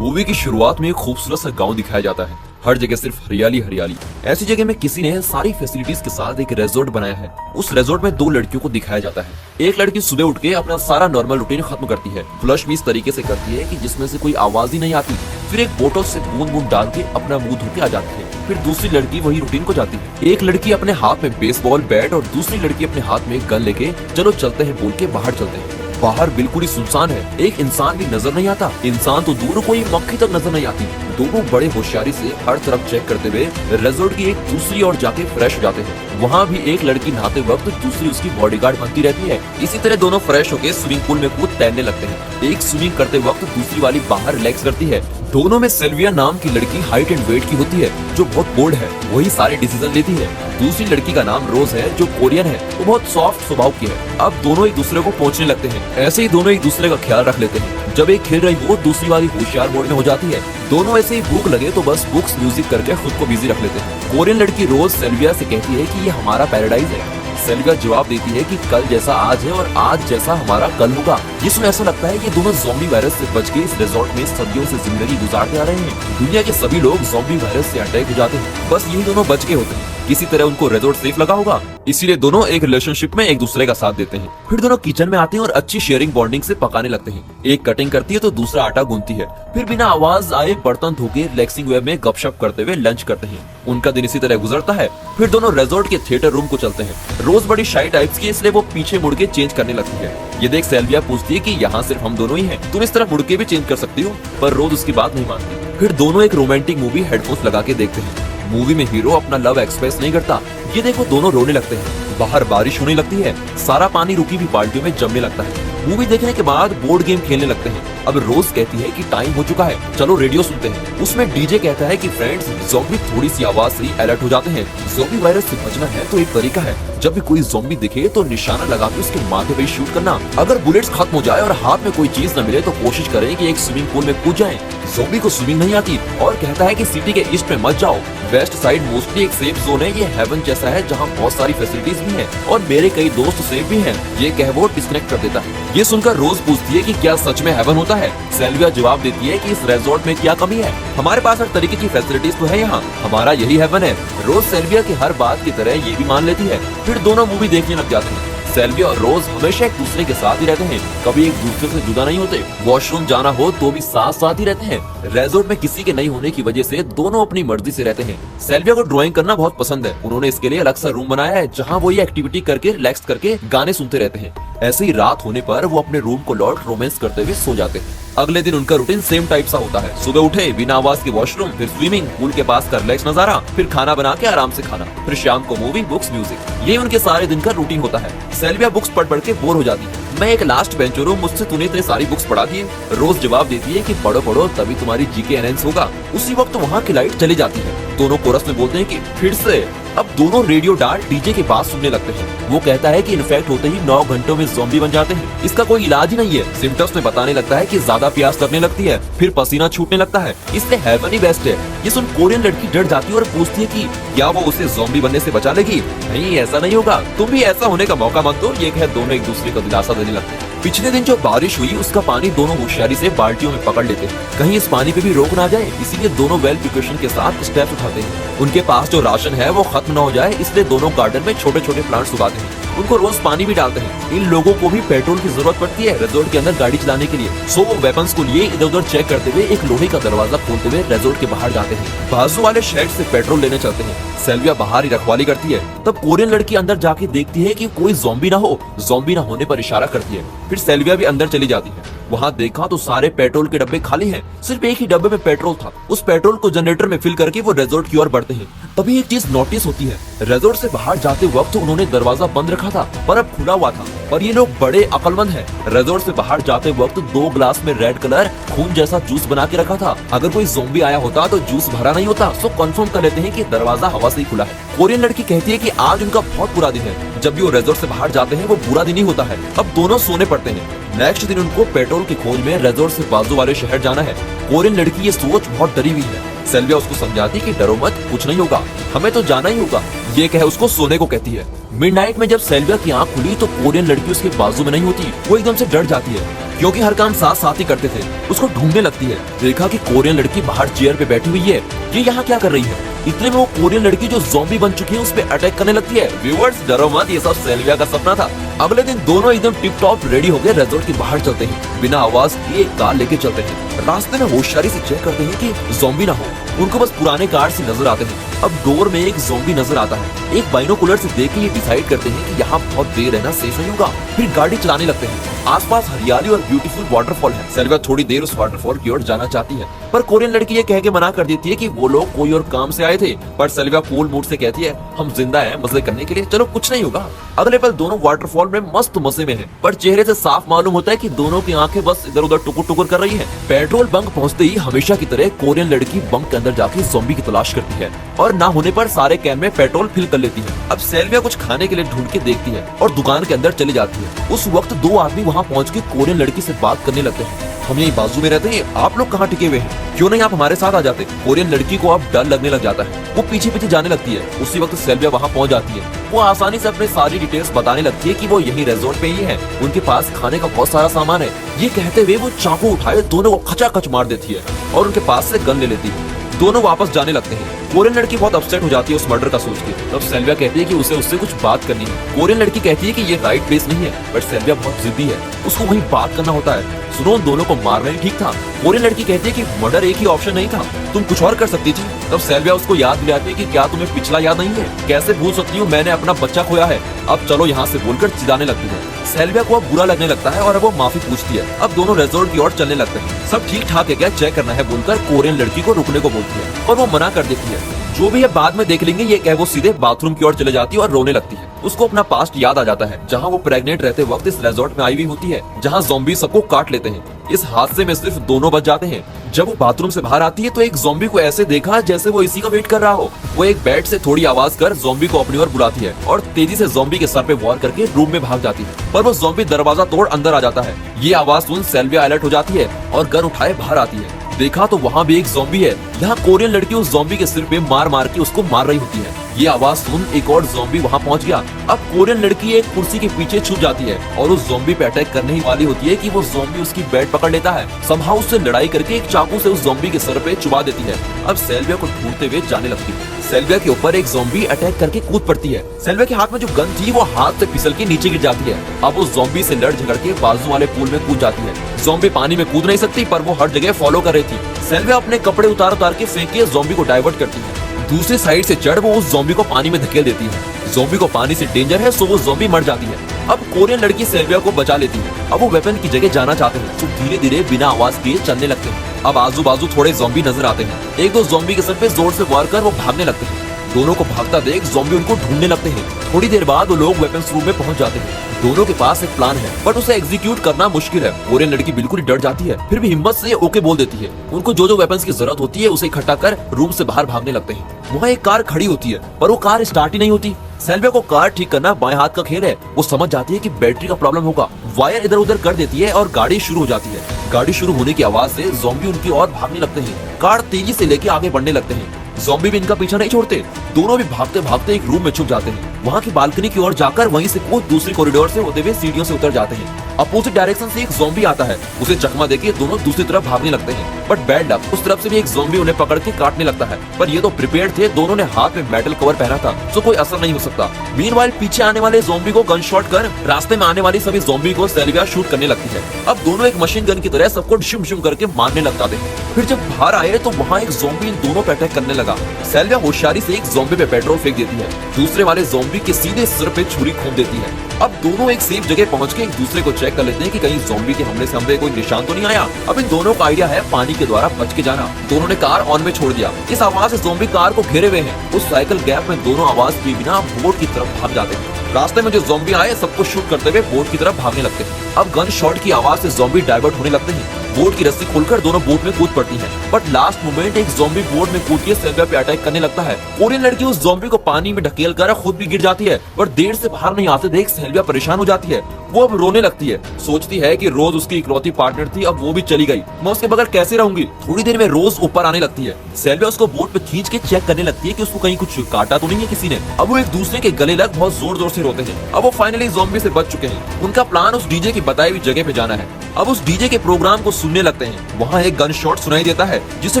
Movie की शुरुआत में एक खूबसूरत सा गांव दिखाया जाता है। हर जगह सिर्फ हरियाली हरियाली। ऐसी जगह में किसी ने सारी फैसिलिटीज के साथ एक रिजॉर्ट बनाया है। उस रिजॉर्ट में दो लड़कियों को दिखाया जाता है। एक लड़की सुबह उठ के अपना सारा नॉर्मल रूटीन खत्म करती है। फ्लश भी इस तरीके से करती है कि जिसमें से कोई आवाज ही नहीं आती। फिर एक बोतल से बूंद बूंद डाल के अपना मुंह धो के आ जाती है। फिर दूसरी लड़की वही रूटीन को जाती है। एक लड़की अपने हाथ में बेसबॉल बैट और दूसरी लड़की अपने हाथ में गन लेके चलो चलते हैं बोल के बाहर चलते हैं। बाहर बिल्कुल ही सुनसान है। एक इंसान भी नजर नहीं आता। इंसान तो दूर, कोई मक्खी तक नजर नहीं आती। दोनों बड़े होशियारी से हर तरफ चेक करते हुए रिजॉर्ट की एक दूसरी ओर जाके फ्रेश हो जाते हैं। वहाँ भी एक लड़की नहाते वक्त दूसरी उसकी बॉडीगार्ड बनती रहती है। इसी तरह दोनों फ्रेश होकर स्विमिंग पूल में कूद तैरने लगते हैं। एक स्विमिंग करते वक्त दूसरी वाली बाहर रिलैक्स करती है। दोनों में सेल्विया नाम की लड़की हाइट एंड वेट की होती है, जो बहुत बोल्ड है। वही सारे डिसीजन लेती है। दूसरी लड़की का नाम रोज है, जो कोरियन है। वो बहुत सॉफ्ट स्वभाव की है। अब दोनों एक दूसरे को पहुंचने लगते हैं। ऐसे ही दोनों एक दूसरे का ख्याल रख लेते हैं। जब एक खेल रही हो, दूसरी वाली होशियार मोड में हो जाती है। दोनों ऐसे ही भूख लगे तो बस बुक्स म्यूजिक करके खुद को बिजी रख लेते हैं। कोरियन लड़की रोज सेल्विया से कहती है कि ये हमारा पैराडाइज है। सेल्विया जवाब देती है कि कल जैसा आज है और आज जैसा हमारा कल होगा। ये सुन ऐसा लगता है कि दोनों ज़ॉम्बी वायरस से बच के इस रिजॉर्ट में सदियों से जिंदगी गुजारते आ रहे हैं। दुनिया के सभी लोग ज़ॉम्बी वायरस से अटैक हो जाते हैं, बस यही दोनों बच के होते हैं। किसी तरह उनको रिजॉर्ट सेफ लगा होगा, इसीलिए दोनों एक रिलेशनशिप में एक दूसरे का साथ देते हैं। फिर दोनों किचन में आते हैं और अच्छी शेयरिंग बॉन्डिंग से पकाने लगते हैं। एक कटिंग करती है तो दूसरा आटा गूंथती है। फिर बिना आवाज आए बर्तन धो के रिलैक्सिंग वे में गपशप करते हुए लंच करते हैं। उनका दिन इसी तरह गुजरता है। फिर दोनों रिजॉर्ट के थिएटर रूम को चलते हैं। रोज बड़ी शाई टाइप्स की, इसलिए वो पीछे मुड़ के चेंज करने लगती है। ये देख सेल्विया पूछती है कि यहाँ सिर्फ हम दोनों ही हैं, तुम इस तरह मुड़ के भी चेंज कर सकती हो, पर रोज उसकी बात नहीं मानती। फिर दोनों एक रोमांटिक मूवी हेडफोन्स लगा के देखते हैं। मूवी में हीरो अपना लव एक्सप्रेस नहीं करता। ये देखो दोनों रोने लगते हैं। बाहर बारिश होने लगती है। सारा पानी रुकी भी बाल्टियों में जमने लगता है। मूवी देखने के बाद बोर्ड गेम खेलने लगते हैं। अब रोज कहती है कि टाइम हो चुका है, चलो रेडियो सुनते हैं। उसमें डीजे कहता है कि फ्रेंड्स, ज़ॉम्बी थोड़ी सी आवाज से ही अलर्ट हो जाते हैं। ज़ॉम्बी वायरस से बचना है तो एक तरीका है, जब भी कोई ज़ॉम्बी दिखे तो निशाना लगा के उसके माथे पे शूट करना। अगर बुलेट्स खत्म हो जाए और हाथ में कोई चीज न मिले तो कोशिश करें कि एक स्विमिंग पूल में कूद जाएं। ज़ॉम्बी को स्विमिंग नहीं आती और कहता है कि सिटी के ईस्ट में मत जाओ। वेस्ट साइड मोस्टली एक सेफ जोन है। ये हेवन जैसा है जहाँ बहुत सारी फैसिलिटीज भी हैं और मेरे कई दोस्त सेफ भी हैं। ये कह वो डिस्कनेक्ट कर देता है। ये सुनकर रोज पूछती है कि क्या सच में हेवन होता है। सेल्विया जवाब देती है कि इस रिजॉर्ट में क्या कमी है, हमारे पास हर तरीके की फैसिलिटीज तो है यहाँ, हमारा यही हेवन है। रोज सेल्विया की हर बात की तरह ये भी मान लेती है। फिर दोनों मूवी देखने लग जाते हैं। सेल्विया और रोज हमेशा एक दूसरे के साथ ही रहते हैं, कभी एक दूसरे से जुदा नहीं होते। वॉशरूम जाना हो तो भी साथ साथ ही रहते हैं। रिजॉर्ट में किसी के नहीं होने की वजह से दोनों अपनी मर्जी से रहते हैं। सेल्विया को ड्राइंग करना बहुत पसंद है। उन्होंने इसके लिए अलग सा रूम बनाया है, जहाँ वो ये एक्टिविटी करके रिलैक्स करके गाने सुनते रहते हैं। ऐसे ही रात होने पर वो अपने रूम को लौट रोमांस करते हुए सो जाते हैं। अगले दिन उनका रूटीन सेम टाइप सा होता है। सुबह उठे, बिना आवाज के वॉशरूम, फिर स्विमिंग पूल के पास का रिलैक्स नजारा, फिर खाना बना के आराम से खाना, फिर शाम को मूवी, बुक्स, म्यूजिक। ये उनके सारे दिन का रूटीन होता है। सेल्विया बुक्स पढ़ पढ़ के बोर हो जाती है। मैं एक लास्ट बेंचर हूँ, मुझसे तूने इतनी सारी बुक्स पढ़ा दी है। रोज जवाब देती है कि पढ़ो पढ़ो तभी तुम्हारी जीके एनहेंस होगा। उसी वक्त वहाँ की लाइट चली जाती है। दोनों कोरस में बोलते हैं कि फिर से। अब दोनों रेडियो डाल डीजे के बात सुनने लगते हैं। वो कहता है कि इन्फेक्ट होते ही 9 घंटों में ज़ॉम्बी बन जाते हैं। इसका कोई इलाज ही नहीं है। सिम्टम्स में बताने लगता है कि ज्यादा प्यास लगने लगती है, फिर पसीना छूटने लगता है, इसलिए हेवन ही बेस्ट है। ये सुन कोरियन लड़की डर जाती है और पूछती है कि क्या वो उसे ज़ॉम्बी बनने से बचा लेगी। नहीं, ऐसा नहीं होगा, तुम भी ऐसा होने का मौका मत दो। ये कह दोनों एक दूसरे को दिलासा देने लगते हैं। पिछले दिन जो बारिश हुई उसका पानी दोनों होशियारी से बाल्टियों में पकड़ लेते हैं, कहीं इस पानी पे भी रोक ना जाए, इसीलिए दोनों वेल प्रिकॉशन के साथ स्टेप उठाते हैं। उनके पास जो राशन है वो खत्म ना हो जाए, इसलिए दोनों गार्डन में छोटे छोटे प्लांट्स उगाते हैं। उनको रोज पानी भी डालते हैं। इन लोगों को भी पेट्रोल की जरूरत पड़ती है रिजॉर्ट के अंदर गाड़ी चलाने के लिए, सो वो वेपन्स को लिए इधर उधर चेक करते हुए एक लोहे का दरवाजा खोलते हुए रिजॉर्ट के बाहर जाते हैं। बाजू वाले शेड से पेट्रोल लेने चलते हैं। सेल्विया बाहर ही रखवाली करती है। तब कोरियन लड़की अंदर जाके देखती है कि कोई ज़ॉम्बी ना हो। ज़ॉम्बी ना होने पर इशारा करती है। फिर सेल्विया भी अंदर चली जाती है। वहाँ देखा तो सारे पेट्रोल के डब्बे खाली हैं। सिर्फ एक ही डब्बे में पेट्रोल था। उस पेट्रोल को जनरेटर में फिल करके वो रिजॉर्ट की ओर बढ़ते हैं। तभी एक चीज नोटिस होती है। रिजॉर्ट से बाहर जाते वक्त उन्होंने दरवाजा बंद रखा था, पर अब खुला हुआ था। पर ये लोग बड़े अक्लमंद हैं। रिजॉर्ट से बाहर जाते वक्त 2 ग्लास में रेड कलर खून जैसा जूस बना के रखा था। अगर कोई ज़ॉम्बी आया होता तो जूस भरा नहीं होता। सो कंफर्म कर लेते हैं कि दरवाजा हवा से ही खुला है। कोरियन लड़की कहती है कि आज उनका बहुत बुरा दिन है। जब भी वो रिजॉर्ट से बाहर जाते हैं वो बुरा दिन ही होता है। अब दोनों सोने पड़ते हैं। नेक्स्ट दिन उनको पेट्रोल की खोज में रिजॉर्ट से बाजू वाले शहर जाना है। कोरियन लड़की ये सोच बहुत डरी हुई है। सेल्विया उसको समझाती कि डरो मत, कुछ नहीं होगा, हमें तो जाना ही होगा। ये कह उसको सोने को कहती है। मिडनाइट में जब सेल्विया की आंख खुली तो कोरियन लड़की उसके बाजू में नहीं होती। वो एकदम से डर जाती है। क्योंकि हर काम साथ साथ ही करते थे। उसको ढूंढने लगती है। देखा कि कोरियन लड़की बाहर चेयर पे बैठी हुई है, ये यहाँ क्या कर रही है। इतने में वो कोरियन लड़की जो ज़ॉम्बी बन चुकी है उस पे अटैक करने लगती है। व्यूअर्स डरो मत, ये सब सेल्विया का सपना था। अगले दिन दोनों एकदम टिप टॉप रेडी होकर रिजॉर्ट के बाहर चलते हैं। बिना आवाज किए एक कार लेके चलते हैं। रास्ते में होशियारी से चेक करते हैं कि ज़ॉम्बी ना हो। उनको बस पुराने कार से नजर आते हैं। अब डोर में एक ज़ॉम्बी नजर आता है। एक बाइनोकुलर से देख के ये डिसाइड करते हैं कि यहाँ बहुत देर रहना सेफ नहीं होगा। फिर गाड़ी चलाने लगते हैं। आसपास हरियाली और ब्यूटीफुल वाटरफॉल है। सेल्विया थोड़ी देर उस वाटरफॉल की ओर जाना चाहती है, पर कोरियन लड़की ये कह के मना कर देती है कि वो लोग कोई और काम से आए थे। पर सेल्विया कूल मूड से कहती है, हम जिंदा हैं मजे करने के लिए, चलो कुछ नहीं होगा। अगले पल दोनों वाटरफॉल में मस्त मजे में हैं, पर चेहरे से साफ मालूम होता है कि दोनों की आंखें बस इधर उधर टुकुर टुकुर कर रही हैं। पेट्रोल बंक पहुंचते ही हमेशा की तरह कोरियन लड़की बंक के अंदर जाके ज़ॉम्बी की तलाश करती है और ना होने पर सारे कैन में पेट्रोल फिल कर लेती है। अब सेल्विया कुछ खाने के लिए ढूंढ के देखती है और दुकान के अंदर चली जाती है। उस वक्त दो आदमी वहाँ पहुँच के कोरियन लड़की से बात करने लगते हैं। हम यही बाजू में रहते हैं, आप लोग कहाँ टिके हुए हैं, क्यों नहीं आप हमारे साथ आ जाते। कोरियन लड़की को अब डर लगने लग जाता है। वो पीछे पीछे जाने लगती है। उसी वक्त सेल्विया वहाँ पहुँच जाती है। वो आसानी से अपने सारी डिटेल्स बताने लगती है कि वो यही रिजॉर्ट पे ही है, उनके पास खाने का बहुत सारा सामान है। ये कहते हुए वो चाकू उठाए दोनों को खचाखच मार देती है और उनके पास से गन ले लेती है। दोनों वापस जाने लगते हैं। कोरियन लड़की बहुत अपसेट हो जाती है उस मर्डर का सोच के। तब सेल्विया कहती है कि उसे उससे कुछ बात करनी है। कोरियन लड़की कहती है कि ये राइट प्लेस नहीं है, बट सेल्विया बहुत जिद्दी है, उसको वहीं बात करना होता है। सुनो, उन दोनों को मारना ही ठीक था। कोरियन लड़की कहती है कि मर्डर एक ही ऑप्शन नहीं था, तुम कुछ और कर सकती थी। तब सेल्विया उसको याद दिलाती है कि क्या तुम्हें पिछला याद नहीं है, कैसे भूल सकती हूँ, मैंने अपना बच्चा खोया है, अब चलो यहाँ से बोलकर चिल्लाने लगती है। सेल्विया को अब बुरा लगने लगता है और अब वो माफी पूछती है। अब दोनों रिजॉर्ट की ओर चलने लगते हैं। सब ठीक ठाक है क्या, चेक करना है बोलकर कोरियन लड़की को रुकने को बोलती है और वो मना कर देती है। जो भी है बाद में देख लेंगे, ये कह वो सीधे बाथरूम की ओर चले जाती है और रोने लगती है। उसको अपना पास्ट याद आ जाता है, जहाँ वो प्रेग्नेंट रहते वक्त इस रिजॉर्ट में आई हुई होती है, जहाँ ज़ॉम्बी सबको काट लेते हैं। इस हादसे में सिर्फ दोनों बच जाते हैं। जब वो बाथरूम से बाहर आती है तो एक ज़ॉम्बी को ऐसे देखा जैसे वो इसी का वेट कर रहा हो। वो एक बेड से थोड़ी आवाज कर ज़ॉम्बी को अपनी ओर बुलाती है और तेजी से ज़ॉम्बी के सर पे वार करके रूम में भाग जाती है। पर वो ज़ॉम्बी दरवाजा तोड़ अंदर आ जाता है। ये आवाज सुन सेल्विया अलर्ट हो जाती है और गन उठाए बाहर आती है। देखा तो वहाँ भी एक ज़ॉम्बी है। यहाँ कोरियन लड़की उस ज़ॉम्बी के सिर पे मार मार के उसको मार रही होती है। ये आवाज सुन एक और ज़ॉम्बी वहाँ पहुँच गया। अब कोरियन लड़की एक कुर्सी के पीछे छुप जाती है और उस ज़ॉम्बी पे अटैक करने ही वाली होती है कि वो ज़ॉम्बी उसकी बेड पकड़ लेता है। समहाउ उससे लड़ाई करके एक चाकू से उस ज़ॉम्बी के सर पे चुबा देती है। अब सेल्विया को ढूंढते हुए जाने लगती है। सेल्विया के ऊपर एक ज़ॉम्बी अटैक करके कूद पड़ती है। सेल्विया के हाथ में जो गन थी वो हाथ से फिसल के नीचे गिर जाती है। अब वो ज़ॉम्बी से लड़ झगड़ के बाजू वाले पूल में कूद जाती है। ज़ॉम्बी पानी में कूद नहीं सकती, पर वो हर जगह फॉलो कर रही थी। सेल्विया अपने कपड़े उतार उतार के फेंक के ज़ॉम्बी को डाइवर्ट करती है। दूसरी साइड से चढ़ वो उस ज़ॉम्बी को पानी में धकेल देती है। ज़ॉम्बी को पानी से डेंजर है, सो वो ज़ॉम्बी मर जाती है। अब कोरियन लड़की सेल्विया को बचा लेती है। अब वो वेपन की जगह जाना चाहते हैं, तो धीरे धीरे बिना आवाज किए चलने लगते हैं। अब आजू बाजू थोड़े ज़ॉम्बी नजर आते हैं। एक दो ज़ॉम्बी के सर पे जोर से वार कर वो भागने लगते हैं। दोनों को भागता देख ज़ॉम्बी उनको ढूंढने लगते हैं। थोड़ी देर बाद वो लोग वेपन्स रूम में पहुंच जाते हैं। दोनों के पास एक प्लान है, बट उसे एग्जीक्यूट करना मुश्किल है। कोरियन लड़की बिल्कुल डर जाती है, फिर भी हिम्मत से ओके बोल देती है। उनको जो जो वेपन्स की जरूरत होती है उसे इकट्ठा कर रूम से बाहर भागने लगते हैं। वहाँ एक कार खड़ी होती है, पर वो कार स्टार्ट ही नहीं होती। सेल्विया को कार ठीक करना बाएं हाथ का खेल है। वो समझ जाती है कि बैटरी का प्रॉब्लम होगा। वायर इधर उधर कर देती है और गाड़ी शुरू हो जाती है। गाड़ी शुरू होने की आवाज से ज़ॉम्बी उनकी ओर भागने लगते हैं। कार तेजी से लेके आगे बढ़ने लगते हैं। ज़ॉम्बी भी इनका पीछा नहीं छोड़ते। दोनों भी भागते भागते एक रूम में छुप जाते हैं। वहाँ की बालकनी की ओर जाकर वहीं से कूद दूसरी कॉरिडोर से होते हुए सीढ़ियों से उतर जाते हैं। अपोजिट डायरेक्शन से एक ज़ॉम्बी आता है। उसे चकमा देके दोनों दूसरी तरफ भागने लगते हैं। बट बैड लक, उस तरफ से भी एक ज़ॉम्बी उन्हें पकड़ के काटने लगता है। पर ये तो प्रिपेयर्ड थे, दोनों ने हाथ में मेटल कवर पहना था, तो कोई असर नहीं हो सकता। मीनवाइल पीछे आने वाले ज़ॉम्बी को गन शॉट कर रास्ते में आने वाली सभी ज़ॉम्बी को सेल्विया शूट करने लगती है। अब दोनों एक मशीन गन की तरह सबको शुम शुम करके मारने लग जाते हैं। फिर जब बाहर आए तो वहाँ एक ज़ॉम्बी इन दोनों पे अटैक करने लगा। सेल्विया होशियारी से एक ज़ॉम्बी पे पेट्रोल फेंक देती है। दूसरे वाले ज़ॉम्बी के सीधे सिर पे छुरी घोंप देती है। अब दोनों एक सेफ जगह पहुंच के एक दूसरे को चेक कर लेते हैं कि कहीं ज़ॉम्बी के हमले से हमें कोई निशान तो नहीं आया। अब इन दोनों का आइडिया है पानी के द्वारा बच के जाना। दोनों ने कार ऑन में छोड़ दिया। इस आवाज से ज़ॉम्बी कार को घेरे हुए हैं। उस साइकिल गैप में दोनों आवाज किए बिना बोट की तरफ भाग जाते हैं। रास्ते में जो ज़ॉम्बी आए सबको शूट करते हुए बोट की तरफ भागने लगते हैं। अब गन शॉट की आवाज से ज़ॉम्बी डाइवर्ट होने लगते हैं। बोट की रस्सी खोलकर दोनों बोट में कूद पड़ती हैं। बट लास्ट मोमेंट एक ज़ॉम्बी बोट में कूद के सेल्विया पे अटैक करने लगता है। कोरियन लड़की उस ज़ॉम्बी को पानी में ढकेल कर खुद भी गिर जाती है, पर देर से बाहर नहीं आते देख सेल्विया परेशान हो जाती है। वो अब रोने लगती है, सोचती है कि रोज उसकी इकलौती पार्टनर थी, अब वो भी चली गई, मैं उसके बगैर कैसे रहूंगी। थोड़ी देर में रोज ऊपर आने लगती है। सेल्विया उसको बोट पे खींच के चेक करने लगती है कि उसको कहीं कुछ काटा तो नहीं है किसी ने। अब वो एक दूसरे के गले लग बहुत जोर जोर से रोते हैं। अब वो फाइनली ज़ॉम्बी से बच चुके हैं। उनका प्लान उस डीजे की बताई हुई जगह पे जाना है। अब उस डीजे के प्रोग्राम को सुनने लगते हैं। वहाँ एक गन शॉट सुनाई देता है, जिसे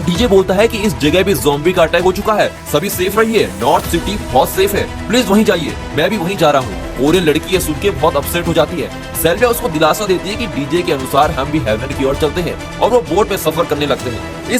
डीजे बोलता है कि इस जगह भी ज़ॉम्बी का अटैक हो चुका है, सभी सेफ रहिए, नॉर्थ सिटी बहुत सेफ है, प्लीज वहीं जाइए, मैं भी वहीं जा रहा हूँ। कोरियन लड़की ये सुन के बहुत अपसेट हो जाती है। सेल्विया उसको दिलासा देती है कि डीजे के अनुसार हम भी हेवन की ओर चलते हैं और वो बोट पे सफर करने लगते हैं। इस